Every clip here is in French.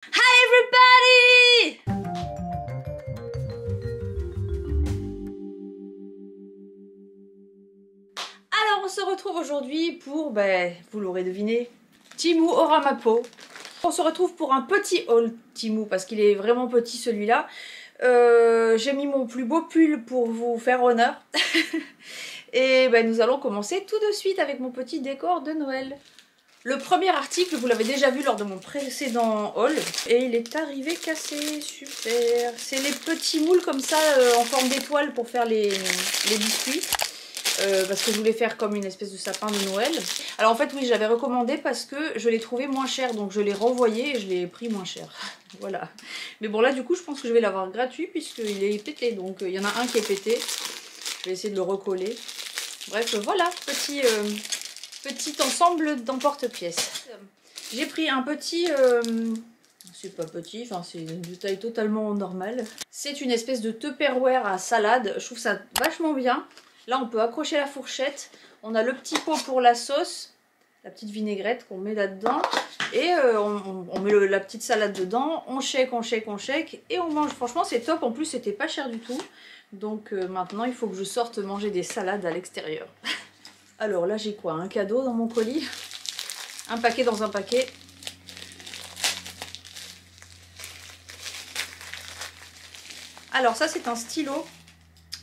Hi everybody! Alors on se retrouve aujourd'hui pour, vous l'aurez deviné, Temu aura ma peau. On se retrouve pour un petit haul Temu parce qu'il est vraiment petit celui-là. J'ai mis mon plus beau pull pour vous faire honneur. Et nous allons commencer tout de suite avec mon petit décor de Noël. Le premier article, vous l'avez déjà vu lors de mon précédent haul, et il est arrivé cassé, super. C'est les petits moules comme ça, en forme d'étoile pour faire les biscuits. Parce que je voulais faire comme une espèce de sapin de Noël. Alors en fait oui, j'avais recommandé parce que je l'ai trouvé moins cher, donc je l'ai renvoyé et je l'ai pris moins cher. Voilà. Mais bon là du coup je pense que je vais l'avoir gratuit puisqu'il est pété, donc il y en a un qui est pété. Je vais essayer de le recoller. Bref voilà, petit ensemble d'emporte-pièces. J'ai pris un petit... c'est pas petit, enfin c'est de taille totalement normale. C'est une espèce de Tupperware à salade, je trouve ça vachement bien. Là on peut accrocher la fourchette, on a le petit pot pour la sauce, la petite vinaigrette qu'on met là-dedans. Et on met la petite salade dedans, on shake et on mange. Franchement c'est top, en plus c'était pas cher du tout. Donc maintenant il faut que je sorte manger des salades à l'extérieur. Alors là j'ai quoi? Un cadeau dans mon colis. Un paquet dans un paquet. Alors ça c'est un stylo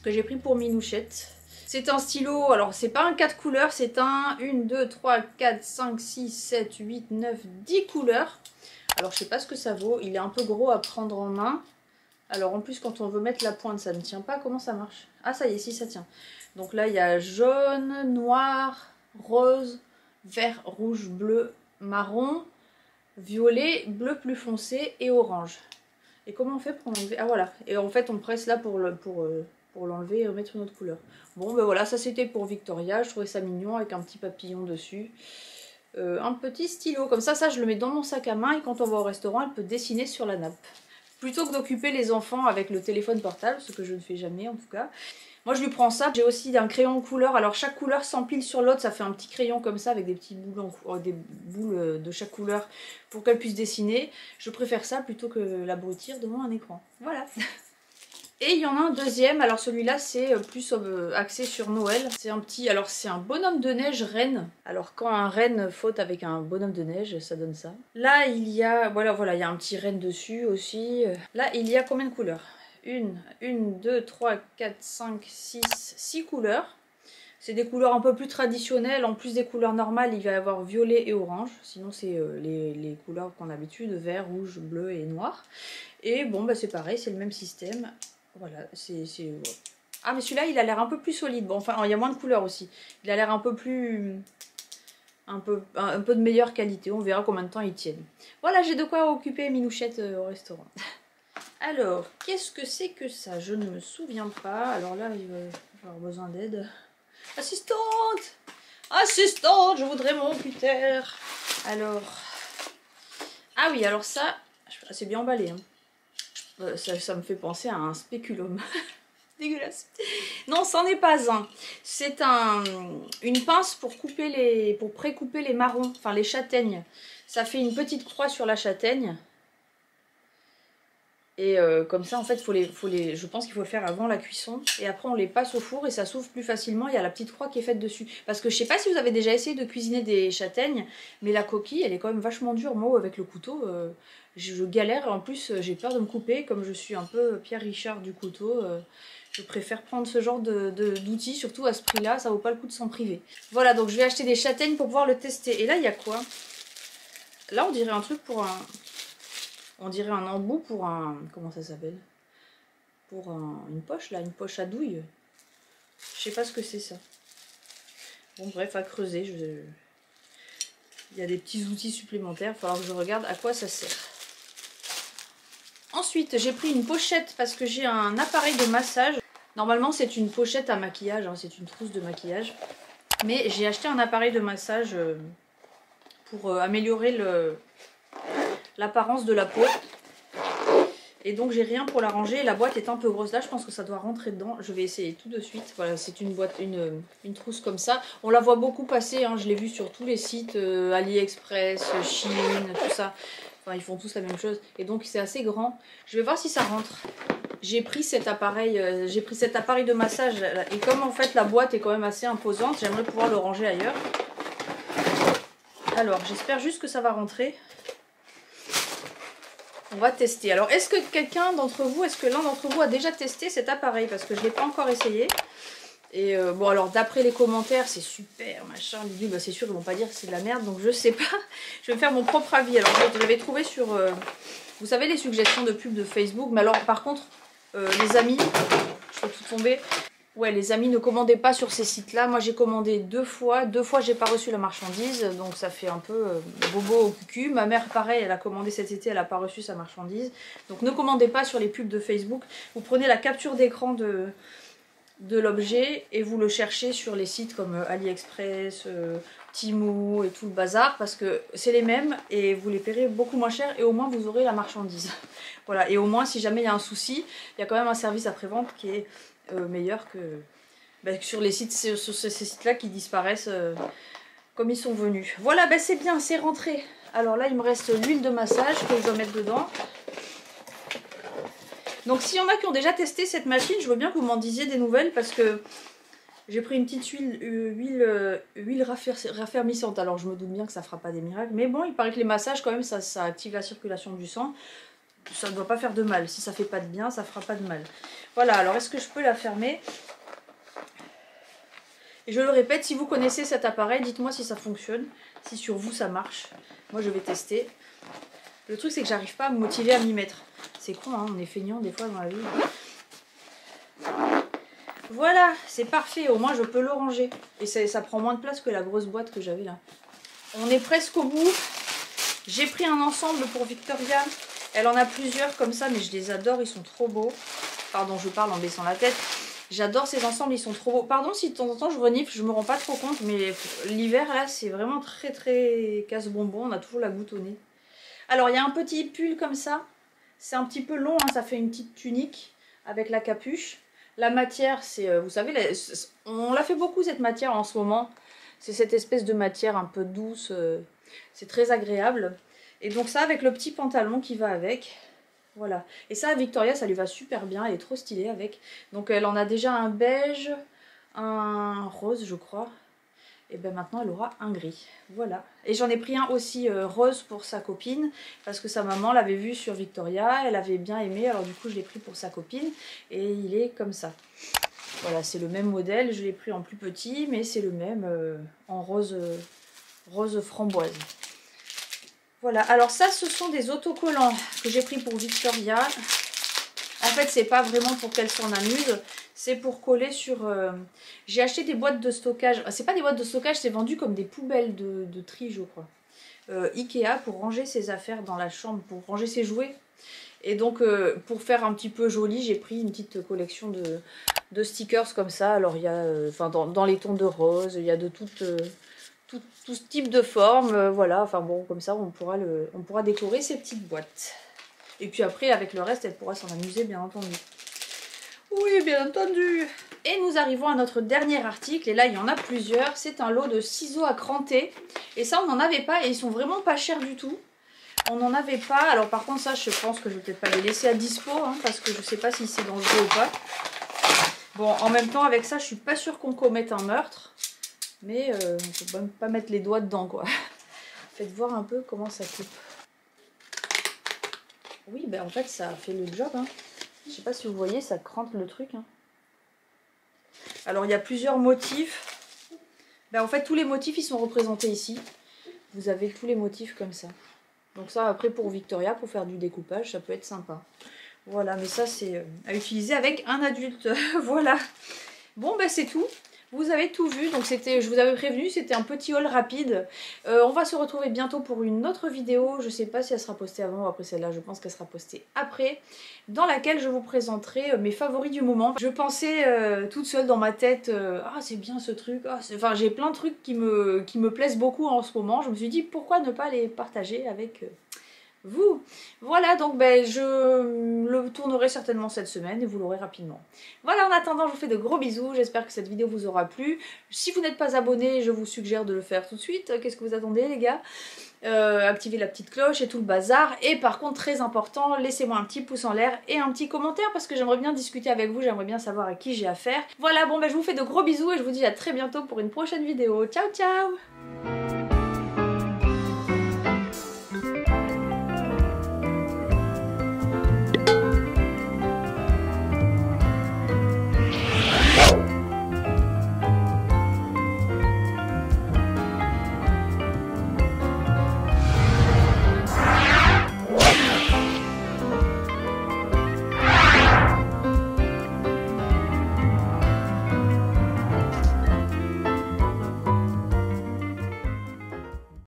que j'ai pris pour Minouchette. C'est un stylo, alors c'est pas un 4 couleurs, c'est un 1, 2, 3, 4, 5, 6, 7, 8, 9, 10 couleurs. Alors je sais pas ce que ça vaut, il est un peu gros à prendre en main. Alors en plus quand on veut mettre la pointe ça ne tient pas, comment ça marche? Ah ça y est, si ça tient. Donc là il y a jaune, noir, rose, vert, rouge, bleu, marron, violet, bleu plus foncé et orange. Et comment on fait pour l'enlever? Ah voilà, et en fait on presse là pour l'enlever et remettre une autre couleur. Bon voilà, ça c'était pour Victoria, je trouvais ça mignon avec un petit papillon dessus. Un petit stylo, comme ça je le mets dans mon sac à main et quand on va au restaurant elle peut dessiner sur la nappe. Plutôt que d'occuper les enfants avec le téléphone portable, ce que je ne fais jamais en tout cas. Moi je lui prends ça, j'ai aussi un crayon couleur, alors chaque couleur s'empile sur l'autre, ça fait un petit crayon comme ça avec des petites boules, des boules de chaque couleur pour qu'elle puisse dessiner. Je préfère ça plutôt que l'abrutir devant un écran. Voilà. Et il y en a un deuxième, alors celui-là c'est plus axé sur Noël. C'est un petit, alors c'est un bonhomme de neige renne. Alors quand un renne faute avec un bonhomme de neige, ça donne ça. Là il y a, voilà, il y a un petit renne dessus aussi. Là il y a combien de couleurs? 1, 2, 3, 4, 5, 6 couleurs. C'est des couleurs un peu plus traditionnelles. En plus des couleurs normales, il va y avoir violet et orange. Sinon c'est les couleurs qu'on a l'habitude, vert, rouge, bleu et noir. Et bon c'est pareil, c'est le même système. Voilà, Ah mais celui-là il a l'air un peu plus solide. Bon enfin il y a moins de couleurs aussi. Il a l'air un peu plus... un peu de meilleure qualité. On verra combien de temps ils tiennent. Voilà, j'ai de quoi occuper Minouchette au restaurant. Alors, qu'est-ce que c'est que ça? Je ne me souviens pas. Alors là, il va avoir besoin d'aide. Assistante! Assistante! Je voudrais mon puter! Alors... Ah oui, alors ça... c'est bien emballé, hein. Ça me fait penser à un spéculum. Dégueulasse. Non, c'en est pas un. C'est une pince pour pré-couper les marrons, enfin les châtaignes. Ça fait une petite croix sur la châtaigne. Et comme ça, en fait, je pense qu'il faut le faire avant la cuisson. Et après, on les passe au four et ça s'ouvre plus facilement. Il y a la petite croix qui est faite dessus. Parce que je sais pas si vous avez déjà essayé de cuisiner des châtaignes, mais la coquille, elle est quand même vachement dure. Moi, avec le couteau, je galère. En plus, j'ai peur de me couper. Comme je suis un peu Pierre Richard du couteau, je préfère prendre ce genre d'outils. Surtout à ce prix-là, ça vaut pas le coup de s'en priver. Voilà, donc je vais acheter des châtaignes pour pouvoir le tester. Et là, il y a quoi? Là, on dirait un truc pour un... On dirait un embout pour un... Comment ça s'appelle? Pour une poche, là, une poche à douille. Je sais pas ce que c'est ça. Bon, bref, à creuser. Il y a des petits outils supplémentaires. Il va falloir que je regarde à quoi ça sert. Ensuite, j'ai pris une pochette parce que j'ai un appareil de massage. Normalement, c'est une pochette à maquillage. Hein, c'est une trousse de maquillage. Mais j'ai acheté un appareil de massage pour améliorer l'apparence de la peau. Et donc j'ai rien pour la ranger. La boîte est un peu grosse. Là je pense que ça doit rentrer dedans. Je vais essayer tout de suite. Voilà, c'est une boîte, une trousse comme ça. On la voit beaucoup passer, hein. Je l'ai vu sur tous les sites, AliExpress, Chine, tout ça. Enfin, ils font tous la même chose. Et donc, c'est assez grand. Je vais voir si ça rentre. J'ai pris cet appareil de massage. Et comme en fait, la boîte est quand même assez imposante, j'aimerais pouvoir le ranger ailleurs. Alors, j'espère juste que ça va rentrer. On va tester. Alors, est-ce que quelqu'un d'entre vous, est-ce que l'un d'entre vous a déjà testé cet appareil? Parce que je ne l'ai pas encore essayé. Et bon, alors d'après les commentaires, c'est super, machin, bah, c'est sûr, ils vont pas dire que c'est de la merde, donc je sais pas. Je vais faire mon propre avis. Alors, je l'avais trouvé sur, vous savez, les suggestions de pub de Facebook. Mais alors, par contre, les amis, je peux tout tomber. Ouais, les amis, ne commandez pas sur ces sites-là. Moi, j'ai commandé 2 fois. 2 fois, j'ai pas reçu la marchandise, donc ça fait un peu bobo au cucu. Ma mère, pareil, elle a commandé cet été, elle a pas reçu sa marchandise. Donc, ne commandez pas sur les pubs de Facebook. Vous prenez la capture d'écran de l'objet et vous le cherchez sur les sites comme AliExpress, Temu et tout le bazar, parce que c'est les mêmes et vous les paierez beaucoup moins cher et au moins vous aurez la marchandise. Voilà, et au moins si jamais il y a un souci, il y a quand même un service après-vente qui est meilleur que sur les sites, sur ces sites-là qui disparaissent comme ils sont venus. Voilà, c'est bien, c'est rentré. Alors là, il me reste l'huile de massage que je dois mettre dedans. Donc s'il y en a qui ont déjà testé cette machine, je veux bien que vous m'en disiez des nouvelles parce que j'ai pris une petite huile raffermissante. Alors je me doute bien que ça fera pas des miracles. Mais bon, il paraît que les massages quand même, ça active la circulation du sang. Ça ne doit pas faire de mal. Si ça fait pas de bien, ça fera pas de mal. Voilà, alors est-ce que je peux la fermer? Et je le répète, si vous connaissez cet appareil, dites-moi si ça fonctionne. Si sur vous ça marche. Moi je vais tester. Le truc c'est que j'arrive pas à me motiver à m'y mettre. C'est con, hein, on est feignant des fois dans la vie. Voilà, c'est parfait, au moins je peux le ranger. Et ça prend moins de place que la grosse boîte que j'avais là. On est presque au bout. J'ai pris un ensemble pour Victoria. Elle en a plusieurs comme ça, mais je les adore, ils sont trop beaux. Pardon, je parle en baissant la tête. J'adore ces ensembles, ils sont trop beaux. Pardon si de temps en temps je renifle, je me rends pas trop compte, mais l'hiver là, c'est vraiment très très casse-bonbon. On a toujours la goutte au nez. Alors, il y a un petit pull comme ça. C'est un petit peu long, hein, ça fait une petite tunique avec la capuche. La matière, c'est, vous savez, on l'a fait beaucoup cette matière en ce moment. C'est cette espèce de matière un peu douce. C'est très agréable. Et donc ça, avec le petit pantalon qui va avec. Voilà. Et ça, à Victoria, ça lui va super bien. Elle est trop stylée avec. Donc elle en a déjà un beige, un rose, je crois. Et bien maintenant elle aura un gris. Voilà. Et j'en ai pris un aussi rose pour sa copine. Parce que sa maman l'avait vu sur Victoria. Elle avait bien aimé. Alors du coup je l'ai pris pour sa copine. Et il est comme ça. Voilà, c'est le même modèle. Je l'ai pris en plus petit. Mais c'est le même en rose, rose framboise. Voilà. Alors ça, ce sont des autocollants que j'ai pris pour Victoria. En fait, c'est pas vraiment pour qu'elle s'en amuse. C'est pour coller sur... J'ai acheté des boîtes de stockage. C'est pas des boîtes de stockage, c'est vendu comme des poubelles de tri, je crois. Ikea, pour ranger ses affaires dans la chambre, pour ranger ses jouets. Et donc, pour faire un petit peu joli, j'ai pris une petite collection de stickers comme ça. Alors, il y a... Enfin, dans les tons de rose, il y a de tout ce type de forme. Voilà, enfin bon, comme ça, on pourra décorer ces petites boîtes. Et puis après, avec le reste, elle pourra s'en amuser, bien entendu. Oui, bien entendu. Et nous arrivons à notre dernier article. Et là, il y en a plusieurs. C'est un lot de ciseaux à cranter. Et ça, on n'en avait pas. Et ils sont vraiment pas chers du tout. On n'en avait pas. Alors par contre, ça, je pense que je vais peut-être pas les laisser à dispo. Hein, parce que je sais pas si c'est dangereux ou pas. Bon, en même temps, avec ça, je suis pas sûre qu'on commette un meurtre. Mais on peut même pas mettre les doigts dedans, quoi. Faites voir un peu comment ça coupe. Oui, ben en fait, ça fait le job. Hein. Je sais pas si vous voyez, ça crante le truc. Hein. Alors, il y a plusieurs motifs. Ben, en fait, tous les motifs, ils sont représentés ici. Vous avez tous les motifs comme ça. Donc ça, après, pour Victoria, pour faire du découpage, ça peut être sympa. Voilà, mais ça, c'est à utiliser avec un adulte. Voilà. Bon, ben c'est tout. Vous avez tout vu, donc c'était, je vous avais prévenu, c'était un petit haul rapide. On va se retrouver bientôt pour une autre vidéo. Je sais pas si elle sera postée avant ou après celle-là, je pense qu'elle sera postée après. Dans laquelle je vous présenterai mes favoris du moment. Je pensais toute seule dans ma tête, ah c'est bien ce truc. Ah, enfin j'ai plein de trucs qui me plaisent beaucoup en ce moment. Je me suis dit pourquoi ne pas les partager avec... vous. Voilà, donc je le tournerai certainement cette semaine et vous l'aurez rapidement. Voilà, en attendant, je vous fais de gros bisous. J'espère que cette vidéo vous aura plu. Si vous n'êtes pas abonné, je vous suggère de le faire tout de suite. Qu'est-ce que vous attendez, les gars? activer la petite cloche et tout le bazar. Et par contre, très important, laissez-moi un petit pouce en l'air et un petit commentaire parce que j'aimerais bien discuter avec vous, j'aimerais bien savoir à qui j'ai affaire. Voilà, bon bah je vous fais de gros bisous et je vous dis à très bientôt pour une prochaine vidéo. Ciao ciao!